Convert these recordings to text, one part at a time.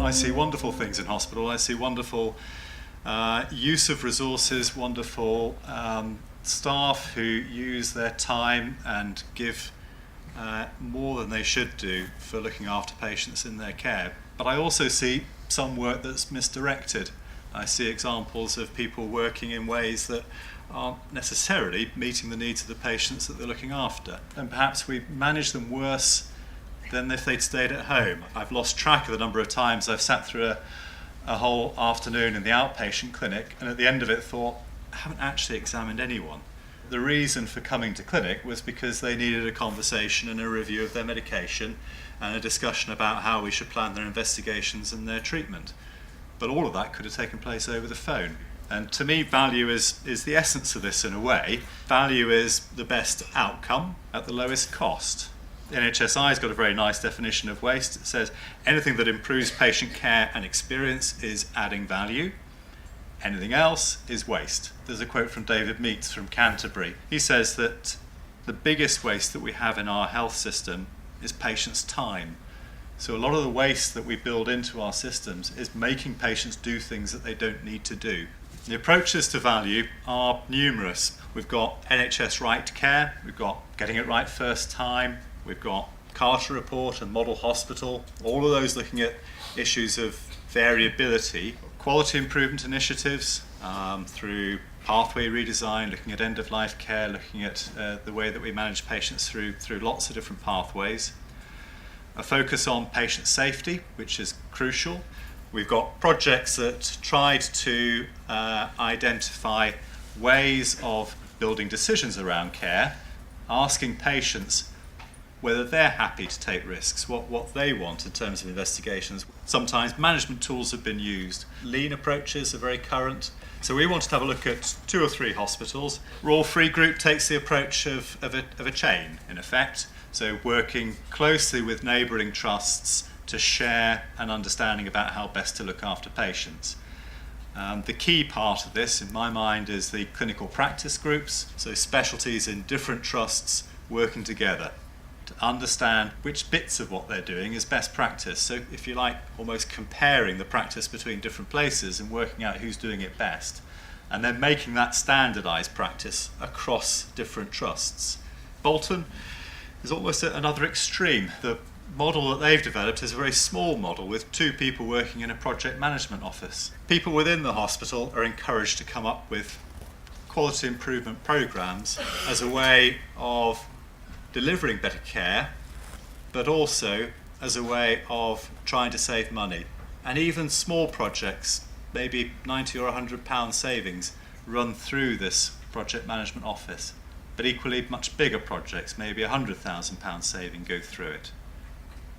I see wonderful things in hospital. I see wonderful use of resources, wonderful staff who use their time and give more than they should do for looking after patients in their care. But I also see some work that's misdirected. I see examples of people working in ways that aren't necessarily meeting the needs of the patients that they're looking after. And perhaps we manage them worse than if they'd stayed at home. I've lost track of the number of times I've sat through a whole afternoon in the outpatient clinic and at the end of it thought, I haven't actually examined anyone. The reason for coming to clinic was because they needed a conversation and a review of their medication and a discussion about how we should plan their investigations and their treatment. But all of that could have taken place over the phone. And to me, value is the essence of this in a way. Value is the best outcome at the lowest cost. NHSI's got a very nice definition of waste. It says anything that improves patient care and experience is adding value. Anything else is waste. There's a quote from David Meats from Canterbury. He says that the biggest waste that we have in our health system is patients' time. So a lot of the waste that we build into our systems is making patients do things that they don't need to do. The approaches to value are numerous. We've got NHS Right to Care, we've got Getting It Right First Time, we've got Carter Report and Model Hospital, all of those looking at issues of variability, quality improvement initiatives through pathway redesign, looking at end-of-life care, looking at the way that we manage patients through lots of different pathways. A focus on patient safety, which is crucial. We've got projects that tried to identify ways of building decisions around care, asking patients whether they're happy to take risks, what they want in terms of investigations. Sometimes management tools have been used. Lean approaches are very current. So we wanted to have a look at 2 or 3 hospitals. Royal Free Group takes the approach of a chain, in effect. So working closely with neighbouring trusts to share an understanding about how best to look after patients. The key part of this, in my mind, is the clinical practice groups, so specialties in different trusts working together to understand which bits of what they're doing is best practice. So if you like, almost comparing the practice between different places and working out who's doing it best, and then making that standardised practice across different trusts. Bolton is almost at another extreme. The model that they've developed is a very small model with 2 people working in a project management office. People within the hospital are encouraged to come up with quality improvement programmes as a way of delivering better care, but also as a way of trying to save money. And even small projects, maybe £90 or £100 savings, run through this project management office. But equally much bigger projects, maybe £100,000 saving, go through it.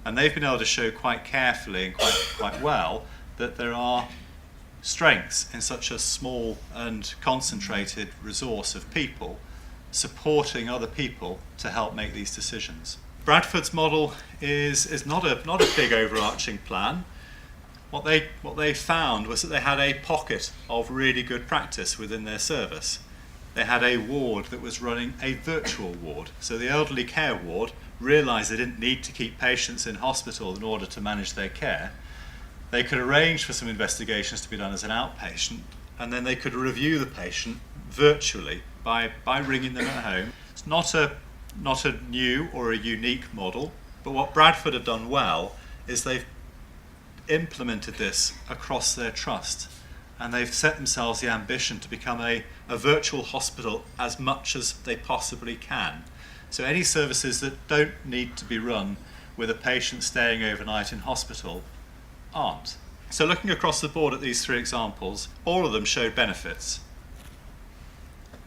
And they've been able to show quite carefully and quite well that there are strengths in such a small and concentrated resource of people supporting other people to help make these decisions. Bradford's model is not a big overarching plan. What they found was that they had a pocket of really good practice within their service. They had a ward that was running a virtual ward. So the elderly care ward realised they didn't need to keep patients in hospital in order to manage their care. They could arrange for some investigations to be done as an outpatient, and then they could review the patient virtually by ringing them at home. It's not a new or a unique model, but what Bradford have done well is they've implemented this across their trust, and they've set themselves the ambition to become a virtual hospital as much as they possibly can. So any services that don't need to be run with a patient staying overnight in hospital aren't. So looking across the board at these 3 examples, all of them showed benefits.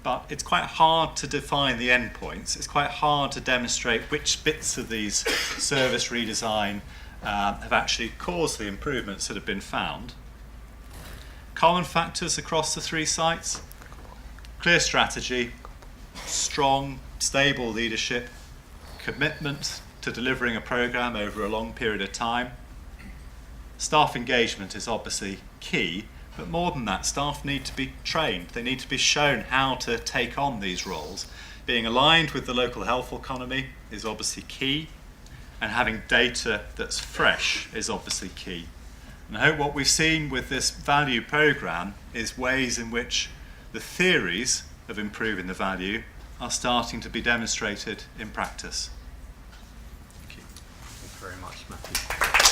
But it's quite hard to define the endpoints. It's quite hard to demonstrate which bits of these service redesign have actually caused the improvements that have been found. Common factors across the 3 sites: clear strategy, strong, stable leadership, commitment to delivering a programme over a long period of time. Staff engagement is obviously key, but more than that, staff need to be trained. They need to be shown how to take on these roles. Being aligned with the local health economy is obviously key, and having data that's fresh is obviously key. And I hope what we've seen with this value programme is ways in which the theories of improving the value are starting to be demonstrated in practice. Thank you. Thank you very much, Matthew.